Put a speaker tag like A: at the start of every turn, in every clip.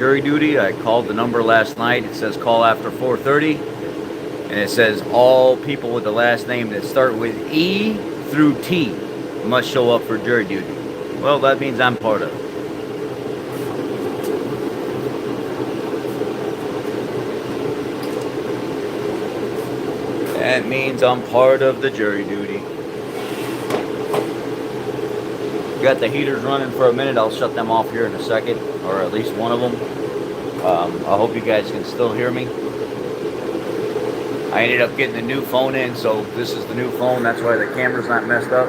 A: jury duty. I called the number last night. It says call after 4:30, and it says all people with the last name that start with E through T must show up for jury duty. Well, that means I'm part of it. That means I'm part of the jury duty. Got the heaters running for a minute. I'll shut them off here in a second, or at least one of them. I hope you guys can still hear me. I ended up getting a new phone in, so this is the new phone. That's why the camera's not messed up.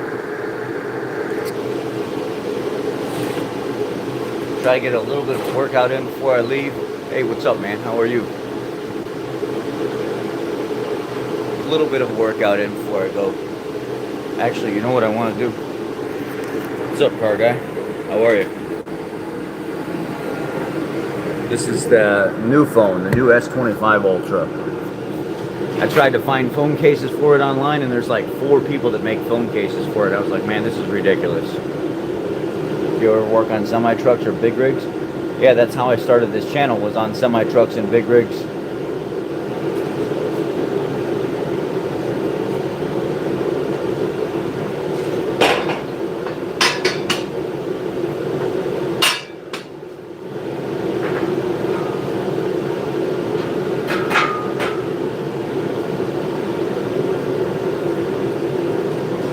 A: Try to get a little bit of workout in before I leave. Hey, what's up, man? How are you? A little bit of workout in before I go. Actually, you know what I want to do? What's up, car guy? How are you? This is the new phone, the new S25 Ultra. I tried to find phone cases for it online, and there's like 4 people that make phone cases for it. I was like, man, this is ridiculous. You ever work on semi-trucks or big rigs? Yeah, that's how I started this channel, was on semi-trucks and big rigs.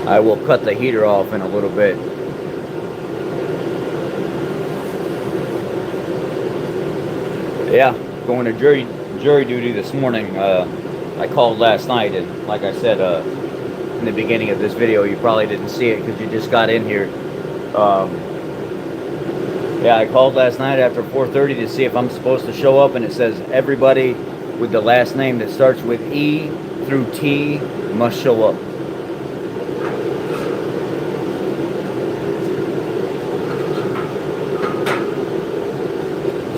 A: I will cut the heater off in a little bit. Yeah, going to jury duty this morning. I called last night, and like I said in the beginning of this video, you probably didn't see it because you just got in here. Yeah, I called last night after 4:30 to see if I'm supposed to show up, and it says everybody with the last name that starts with E through T must show up.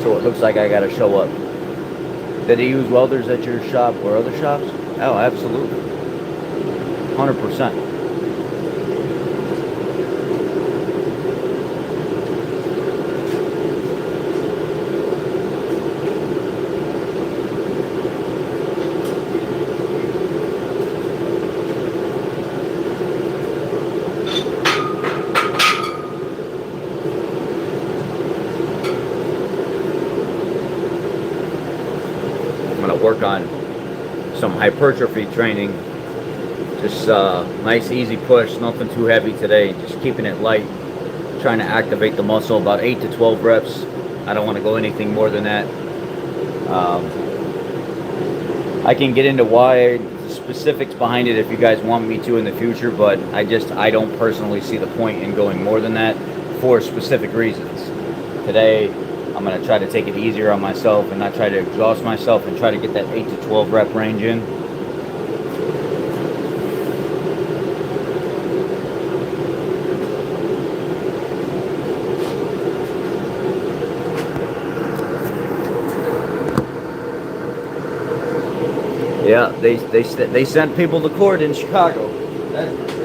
A: So it looks like I gotta show up. Did they use welders at your shop or other shops? Oh, absolutely. 100%. Work on some hypertrophy training. Just nice easy push, nothing too heavy today, just keeping it light, trying to activate the muscle, about 8 to 12 reps. I don't want to go anything more than that. I can get into why, the specifics behind it if you guys want me to in the future, but I don't personally see the point in going more than that for specific reasons. Today I'm going to try to take it easier on myself and not try to exhaust myself and try to get that 8 to 12 rep range in. Yeah, they sent people to court in Chicago. That's for sure.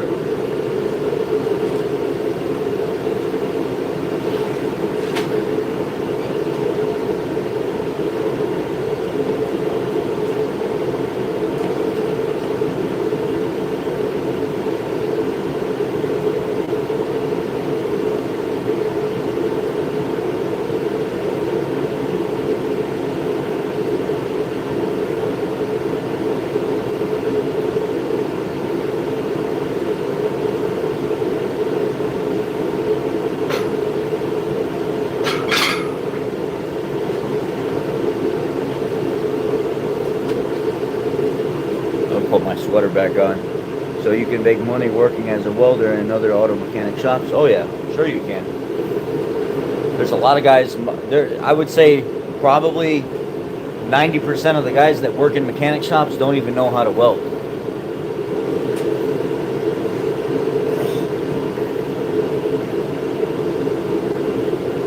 A: Put my sweater back on. So you can make money working as a welder in other auto mechanic shops? Oh yeah, sure you can. There's a lot of guys there. I would say probably 90% of the guys that work in mechanic shops don't even know how to weld.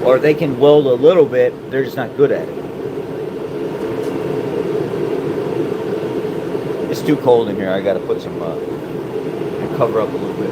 A: Or they can weld a little bit, they're just not good at it. It's too cold in here. I gotta put some cover up a little bit.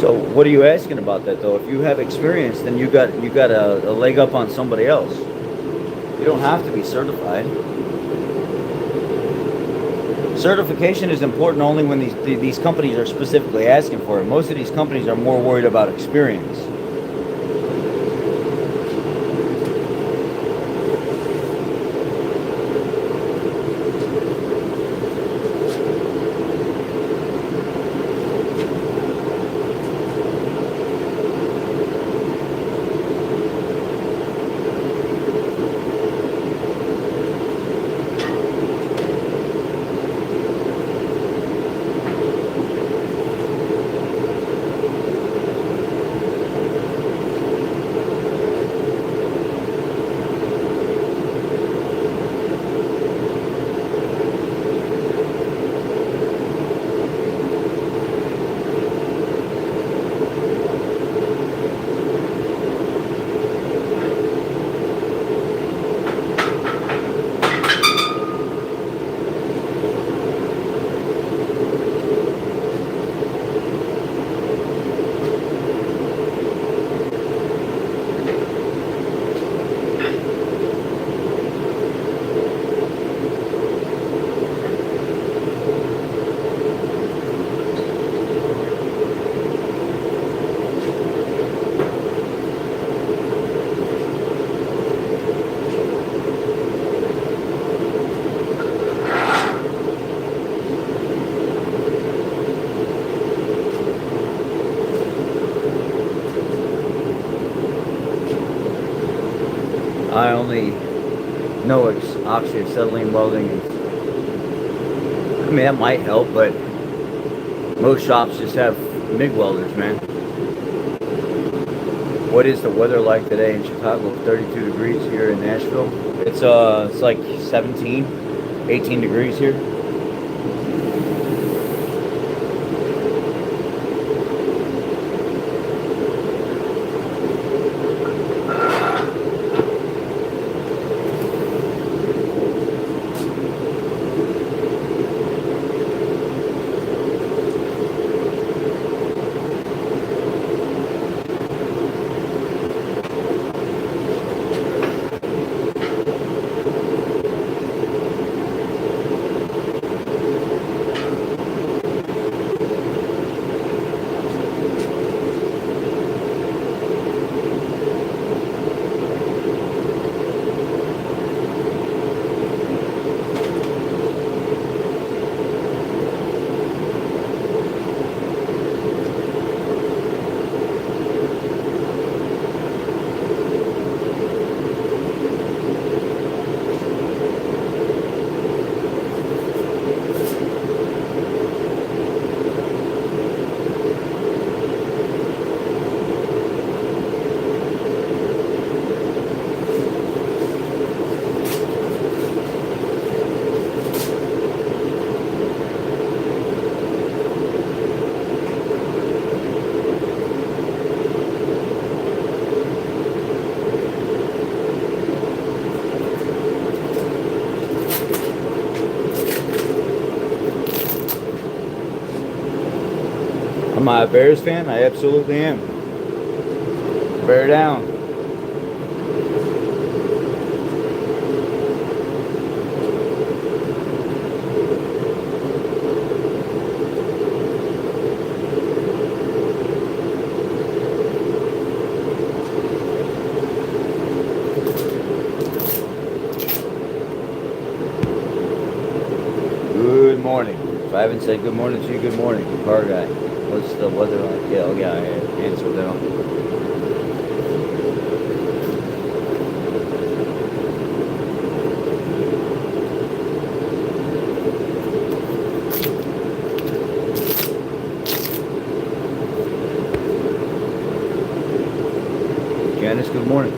A: So what are you asking about that though? If you have experience, then you got a leg up on somebody else. You don't have to be certified. Certification is important only when these companies are specifically asking for it. Most of these companies are more worried about experience. I only know it's oxyacetylene welding. I mean, that might help, but most shops just have MIG welders, man. What is the weather like today in Chicago? 32 degrees here in Nashville. It's like 17, 18 degrees here. Am I a Bears fan? I absolutely am. Bear down. Good morning. If I haven't said good morning to you, good morning, car guy. What's the weather like? Yeah, okay, I answered that. Janice, good morning.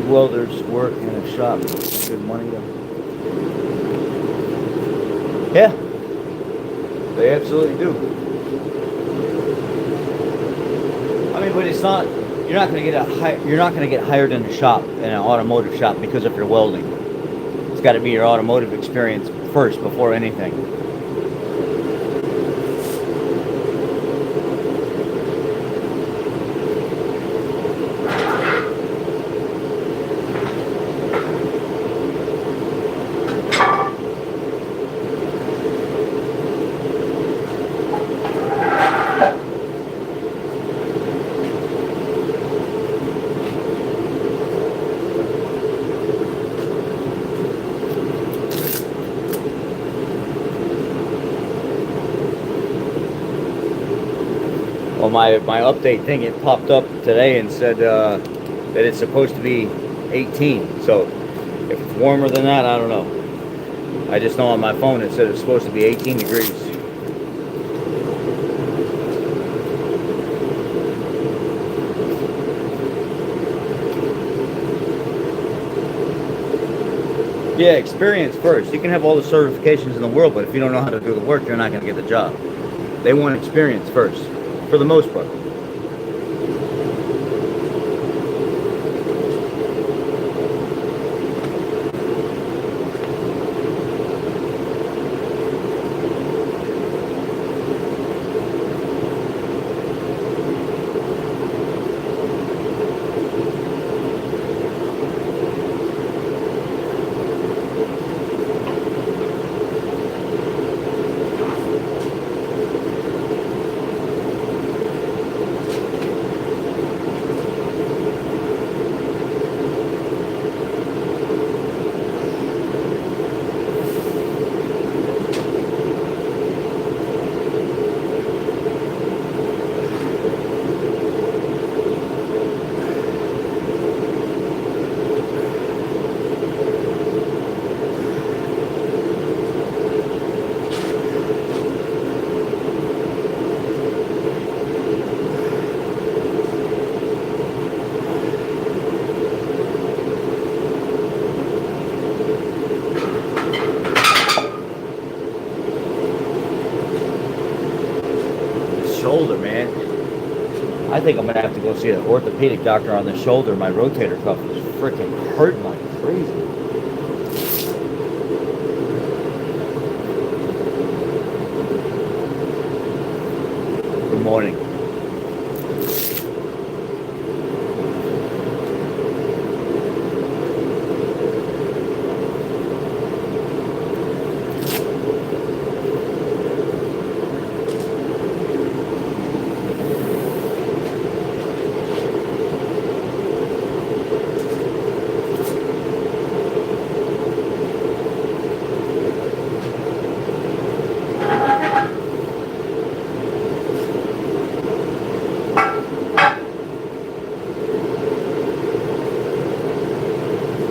A: welders work in a shop. Good money though. Yeah, they absolutely do. I mean, but it's not. You're not going to get you're not going to get hired in a shop, in an automotive shop, because of your welding. It's got to be your automotive experience first before anything. Well, my update thing, it popped up today and said that it's supposed to be 18. So if it's warmer than that, I don't know. I just know on my phone it said it's supposed to be 18 degrees. Yeah, experience first. You can have all the certifications in the world, but if you don't know how to do the work, you're not going to get the job. They want experience first, for the most part. Shoulder, man. I think I'm gonna have to go see an orthopedic doctor on the shoulder. My rotator cuff is freaking hurting like crazy. Good morning.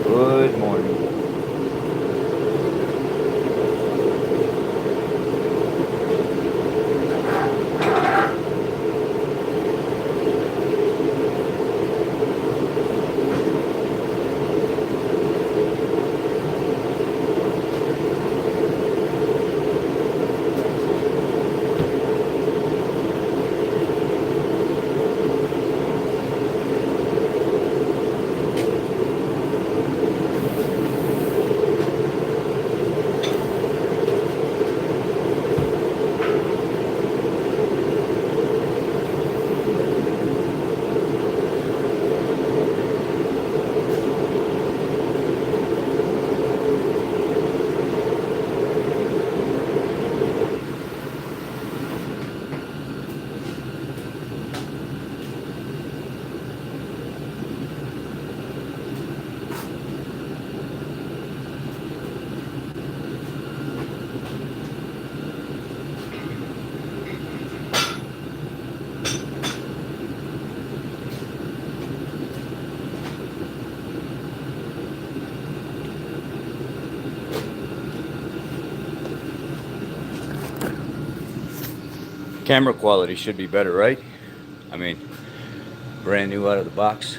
A: Good morning. Camera quality should be better, right? I mean, brand new out of the box.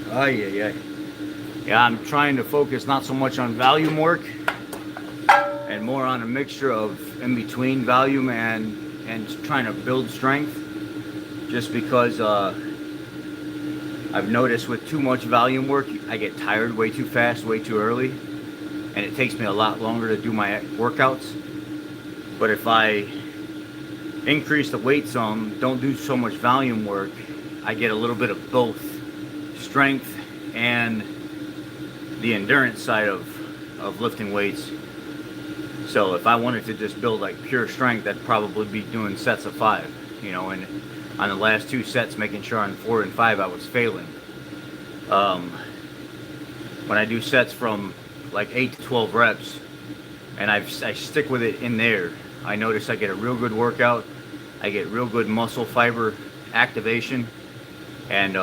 A: Oh, yeah. Yeah, I'm trying to focus not so much on volume work and more on a mixture of in between volume and trying to build strength. Just because I've noticed with too much volume work, I get tired way too fast, way too early, and it takes me a lot longer to do my workouts. But if I increase the weight some, don't do so much volume work, I get a little bit of both strength and the endurance side of lifting weights. So if I wanted to just build like pure strength, I'd probably be doing sets of 5, you know, and on the last 2 sets, making sure on 4 and 5 I was failing. When I do sets from like 8 to 12 reps and I stick with it in there, I notice I get a real good workout. I get real good muscle fiber activation, and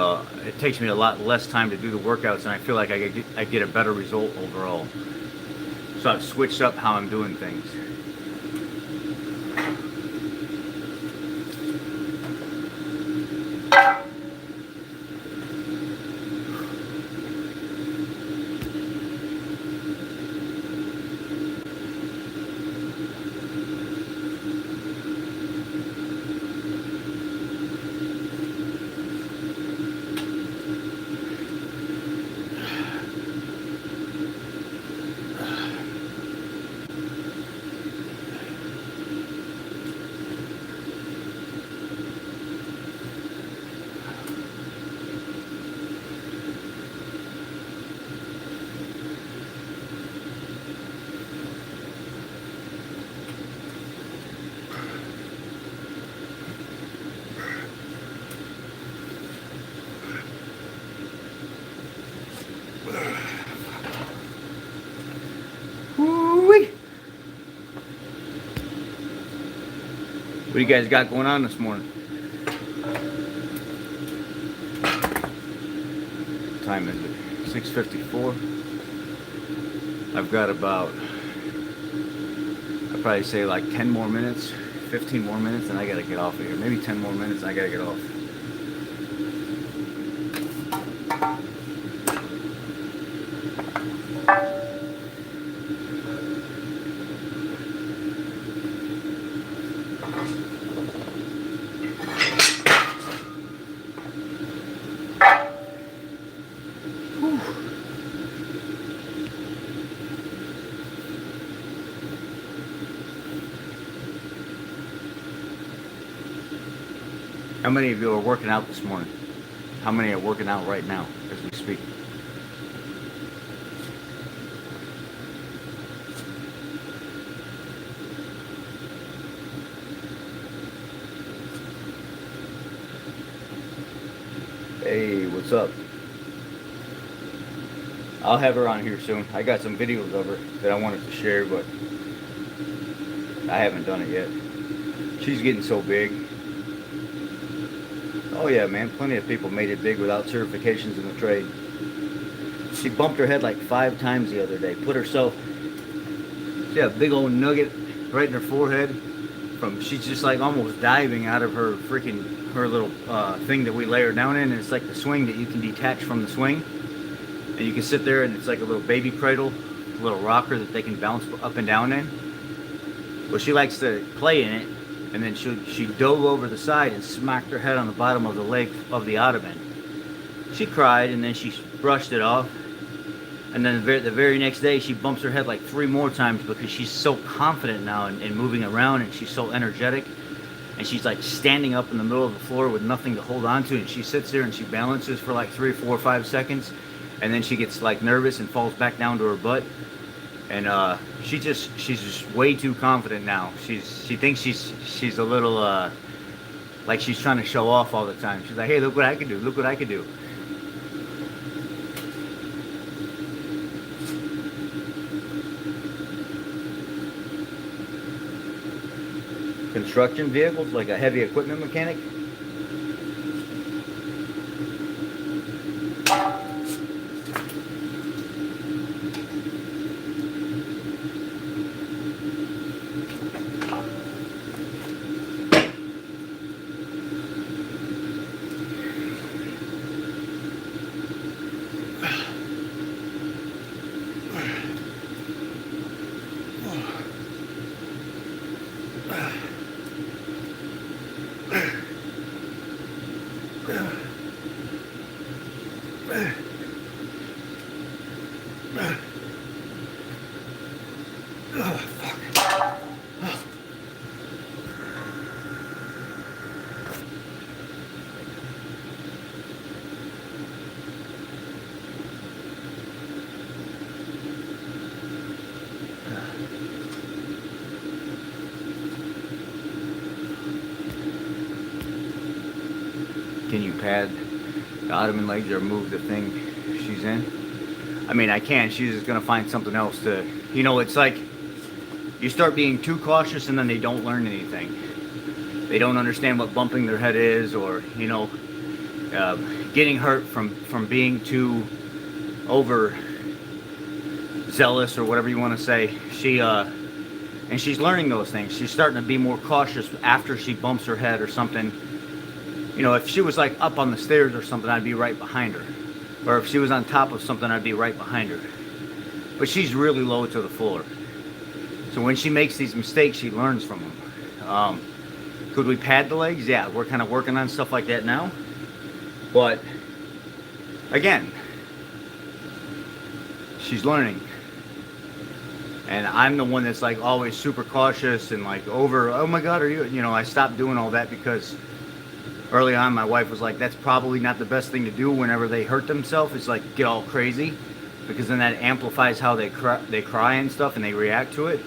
A: it takes me a lot less time to do the workouts, and I feel like I get a better result overall. So I've switched up how I'm doing things. What do you guys got going on this morning? What time is it? 6:54. I've got about, I'd probably say like 10 more minutes, 15 more minutes, and I gotta get off of here. Maybe 10 more minutes and I gotta get off. How many of you are working out this morning? How many are working out right now as we speak? Hey, what's up? I'll have her on here soon. I got some videos of her that I wanted to share, but I haven't done it yet. She's getting so big. Oh yeah, man, plenty of people made it big without certifications in the trade. She bumped her head like 5 times the other day. Put herself, she had a big old nugget right in her forehead. She's just like almost diving out of her her little thing that we lay her down in, and it's like the swing that you can detach from the swing, and you can sit there, and it's like a little baby cradle, a little rocker that they can bounce up and down in. Well, she likes to play in it, and then she dove over the side and smacked her head on the bottom of the leg of the ottoman. She cried, and then she brushed it off. And then the very next day, she bumps her head like 3 more times because she's so confident now in moving around, and she's so energetic. And she's like standing up in the middle of the floor with nothing to hold on to. And she sits there and she balances for like 3, 4, 5 seconds. And then she gets like nervous and falls back down to her butt. And she's just way too confident now. She thinks she's a little like she's trying to show off all the time. She's like, hey, look what I can do. Look what I can do. Construction vehicles, like a heavy equipment mechanic. Can you pad the ottoman legs or move the thing she's in? I mean, I can. She's just going to find something else to... You know, it's like you start being too cautious and then they don't learn anything. They don't understand what bumping their head is, or, you know, getting hurt from being too over zealous or whatever you want to say. And she's learning those things. She's starting to be more cautious after she bumps her head or something. You know, if she was like up on the stairs or something, I'd be right behind her. Or if she was on top of something, I'd be right behind her. But she's really low to the floor. So when she makes these mistakes, she learns from them. Could we pad the legs? Yeah, we're kind of working on stuff like that now. But, again, she's learning. And I'm the one that's like always super cautious and like over, oh my God, you know, I stopped doing all that because early on, my wife was like, that's probably not the best thing to do whenever they hurt themselves. It's like, get all crazy, because then that amplifies how they cry and stuff, and they react to it.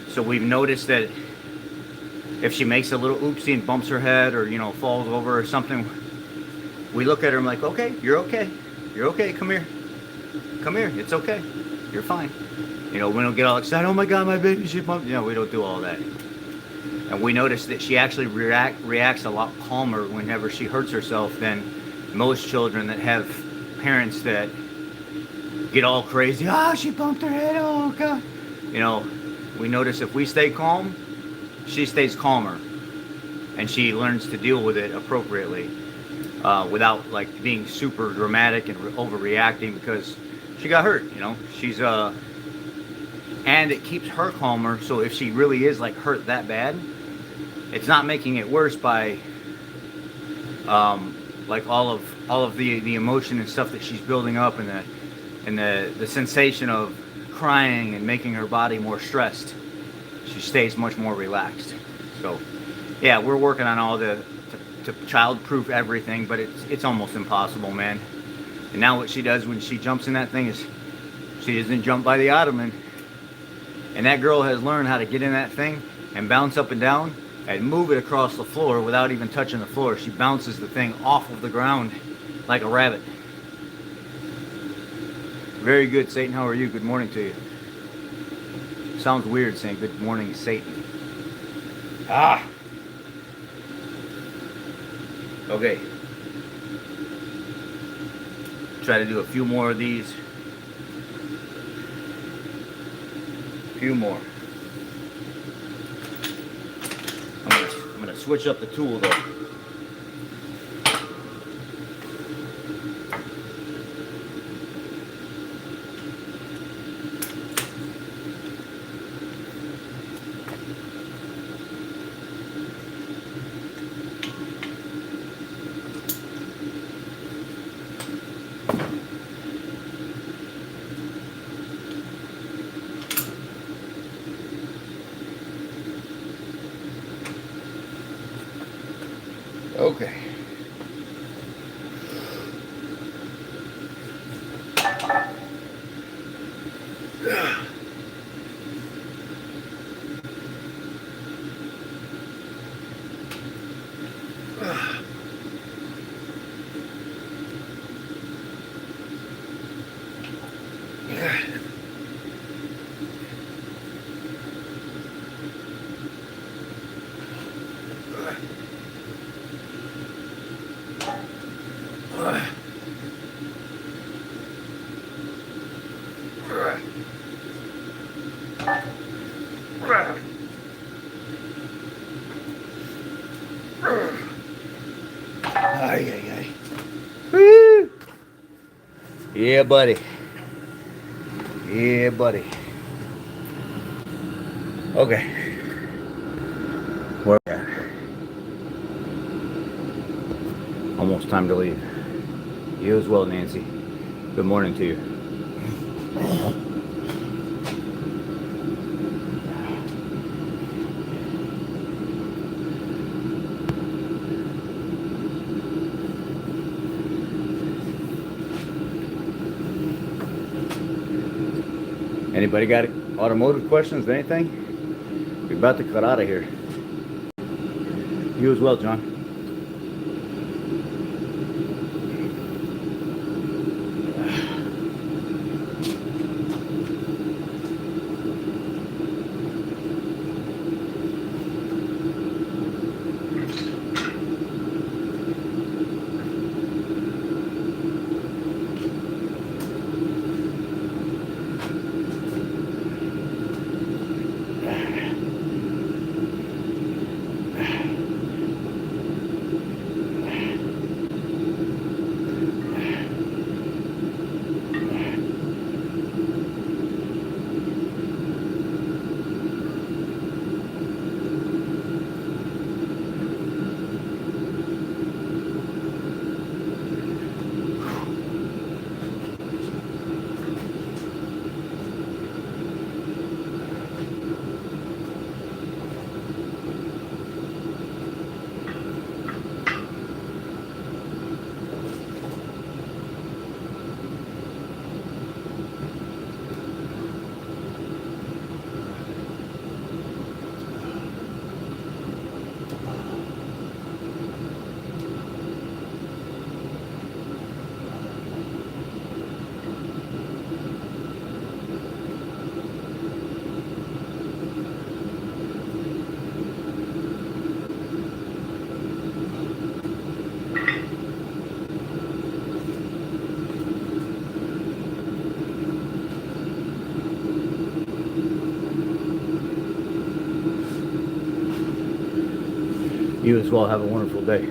A: So we've noticed that if she makes a little oopsie and bumps her head, or, you know, falls over or something, we look at her and like, okay, you're okay. You're okay, come here. Come here, it's okay. You're fine. You know, we don't get all excited, oh my God, my baby, she bumped. You know, we don't do all that. And we noticed that she actually reacts a lot calmer whenever she hurts herself than most children that have parents that get all crazy. Oh, she bumped her head. Oh, God. You know, we notice if we stay calm, she stays calmer. And she learns to deal with it appropriately without, like, being super dramatic and overreacting because she got hurt, you know. She's, and it keeps her calmer, so if she really is, like, hurt that bad, it's not making it worse by like all of the emotion and stuff that she's building up, and the sensation of crying and making her body more stressed. She stays much more relaxed. So yeah, we're working on all to child-proof everything, but it's almost impossible, man. And now what she does when she jumps in that thing is she doesn't jump by the ottoman. And that girl has learned how to get in that thing and bounce up and down and move it across the floor without even touching the floor. She bounces the thing off of the ground like a rabbit. Very good, Satan. How are you? Good morning to you. Sounds weird saying good morning, Satan. Okay. Try to do a few more of these. A few more. I'm gonna switch up the tool though. Okay. Ay, ay, ay. Woo! Yeah, buddy. Yeah, buddy. Okay. Where we at? Almost time to leave. You as well, Nancy. Good morning to you. Anybody got automotive questions, anything? We're about to cut out of here. You as well, John. You as well. Have a wonderful day.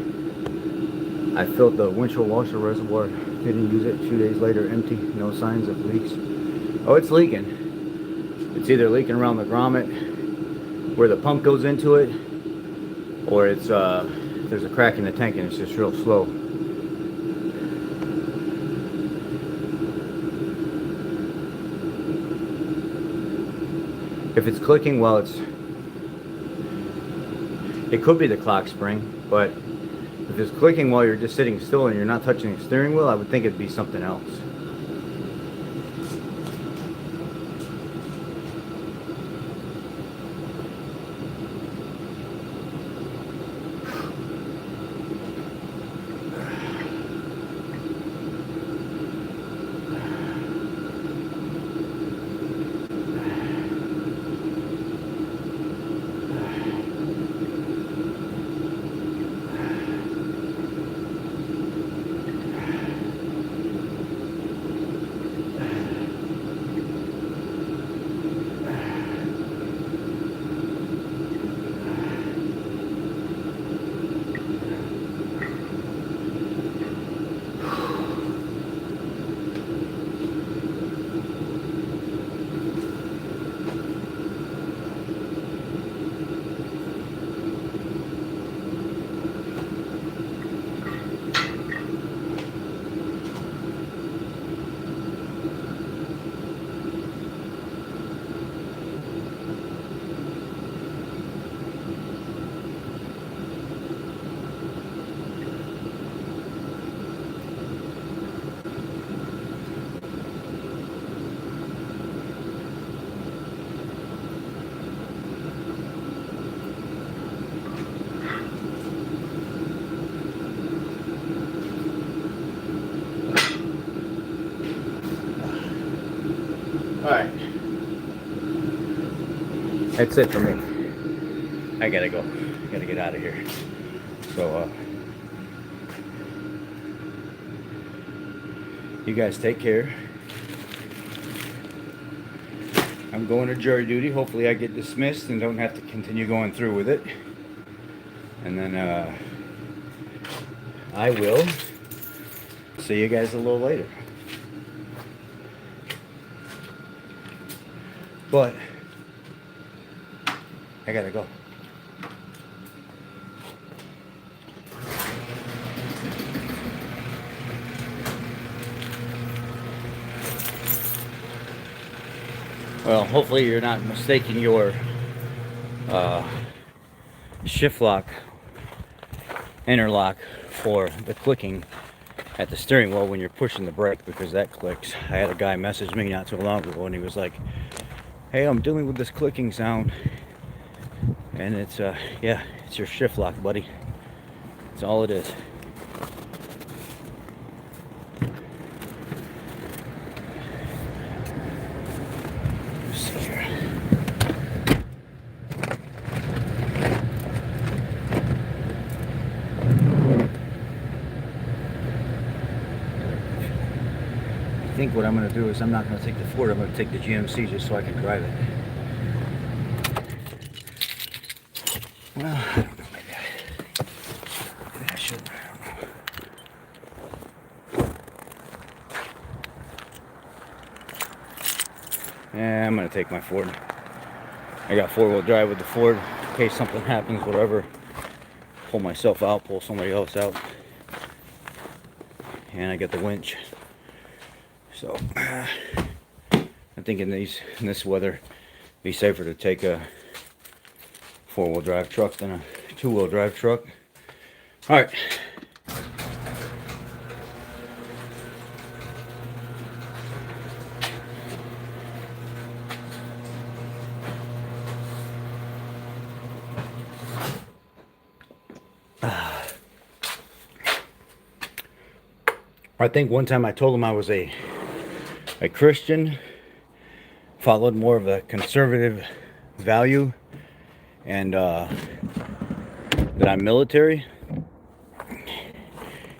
A: I filled the windshield washer reservoir. Didn't use it. 2 days later, empty. No signs of leaks. Oh, it's leaking. It's either leaking around the grommet where the pump goes into it, or it's there's a crack in the tank and it's just real slow. If it's clicking while it could be the clock spring, but if it's clicking while you're just sitting still and you're not touching the steering wheel, I would think it'd be something else. Alright. That's it for me. I gotta go. Gotta get out of here. So, you guys take care. I'm going to jury duty. Hopefully I get dismissed and don't have to continue going through with it. And then, I will see you guys a little later. But I gotta go. Well, hopefully you're not mistaking your shift lock interlock for the clicking at the steering wheel when you're pushing the brake, because that clicks. I had a guy message me not too long ago and he was like, hey, I'm dealing with this clicking sound. And it's, yeah, it's your shift lock, buddy. That's all it is. Let's see here. I think what I'm going to do is I'm not going to take the Ford, I'm going to take the GMC just so I can drive it. Well, I don't know, maybe I should, I don't know. Yeah, I'm going to take my Ford. I got four-wheel drive with the Ford in case something happens, whatever. Pull myself out, pull somebody else out. And I got the winch. So, I think in this weather, it'd be safer to take a four-wheel drive truck than a two-wheel drive truck. All right. I think one time I told him I was a Christian, followed more of a conservative value, and that I'm military,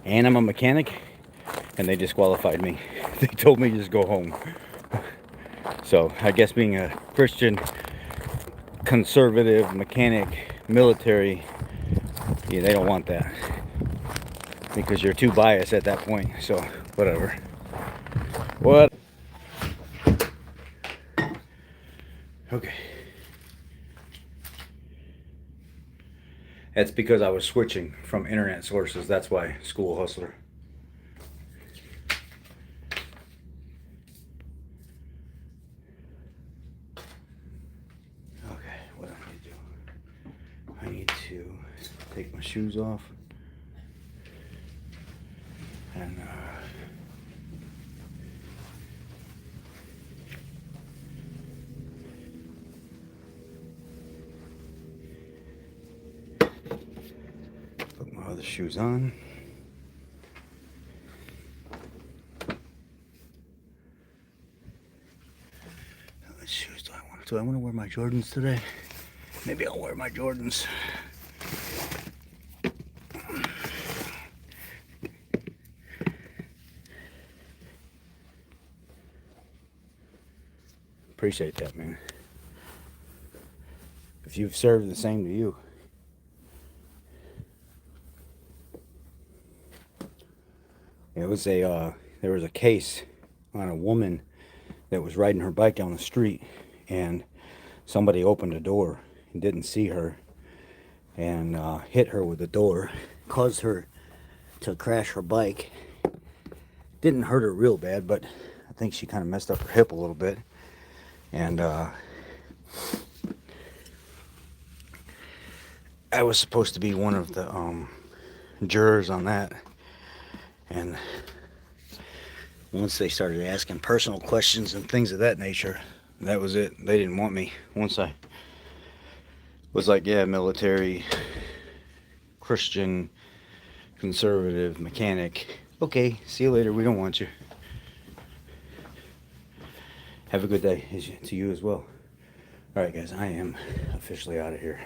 A: and I'm a mechanic, and they disqualified me. They told me just go home. So I guess being a Christian, conservative, mechanic, military, yeah, they don't want that, because you're too biased at that point. So whatever. What? Okay. That's because I was switching from internet sources. That's why, School Hustler. Okay, what do I need to do? I need to take my shoes off. And put my other shoes on. What shoes do I want? Do I want to wear my Jordans today? Maybe I'll wear my Jordans. Appreciate that, man. If you've served, the same to you. It was there was a case on a woman that was riding her bike down the street, and somebody opened a door and didn't see her, and hit her with the door, caused her to crash her bike. Didn't hurt her real bad, but I think she kind of messed up her hip a little bit. And I was supposed to be one of the jurors on that. And once they started asking personal questions and things of that nature, that was it. They didn't want me. Once I was like, yeah, military, Christian, conservative, mechanic. Okay, see you later. We don't want you.
B: Have a good day to you as well. All right, guys, I am officially out of here.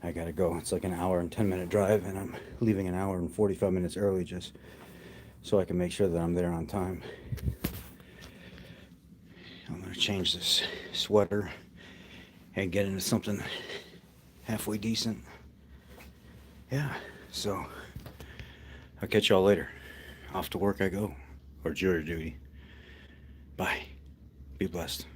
B: I gotta go. It's like an hour and 10-minute drive, and I'm leaving an hour and 45 minutes early just so I can make sure that I'm there on time. I'm gonna change this sweater and get into something halfway decent. Yeah, so I'll catch y'all later. Off to work I go, or jury duty. Bye. Be blessed.